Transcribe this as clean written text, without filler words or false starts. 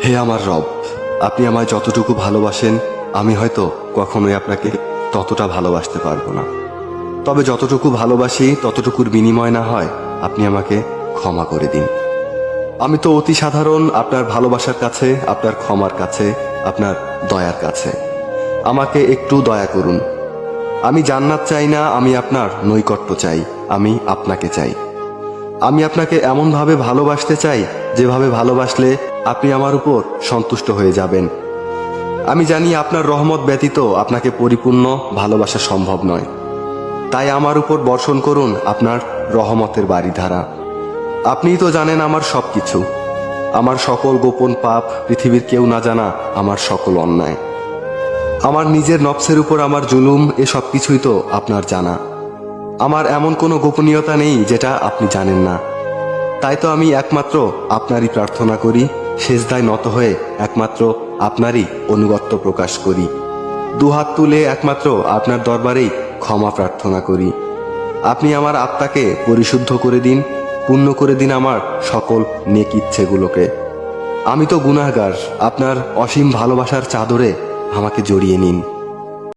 হে আমার রব, আপনি আমায় যতটুকু ভালোবাসেন আমি হয়তো কখনোই আপনাকে ততটা ভালোবাসতে পারবো না। তবে যতটুকু ভালোবাসি ততটুকুর বিনিময় না হয় আপনি আমাকে ক্ষমা করে দিন। আমি তো অতি সাধারণ আপনার ভালোবাসার কাছে, আপনার ক্ষমার কাছে, আপনার দয়ার কাছে। আমাকে একটু দয়া করুন। আমি জান্নাত চাই না, আমি আপনার নৈকট্য চাই, আমি আপনাকে চাই। আমি আপনাকে এমনভাবে ভালোবাসতে চাই যেভাবে ভালোবাসলে আপনি আমার উপর সন্তুষ্ট হয়ে যাবেন। আমি জানি আপনার রহমত ব্যতীত আপনাকে পরিপূর্ণ ভালোবাসা সম্ভব নয়। তাই আমার উপর বর্ষণ করুন আপনার রহমতের বারিধারা। আপনিই তো জানেন আমার সব কিছু, আমার সকল গোপন পাপ, পৃথিবীর কেউ না জানা আমার সকল অন্যায়, আমার নিজের নফসের উপর আমার জুলুম, এ সব কিছুই তো আপনার জানা। আমার এমন কোনো গোপনীয়তা নেই যেটা আপনি জানেন না। তাই তো আমি একমাত্র আপনারই প্রার্থনা করি, সেজদায় নত হয়ে একমাত্র আপনারই অনুগত্য প্রকাশ করি, দুহাত তুলে একমাত্র আপনার দরবারেই ক্ষমা প্রার্থনা করি। আপনি আমার আত্মাকে পরিশুদ্ধ করে দিন, পূর্ণ করে দিন আমার সকল নেক ইচ্ছেগুলোকে। আমি তো গুনাহগার, আপনার অসীম ভালোবাসার চাদরে আমাকে জড়িয়ে নিন।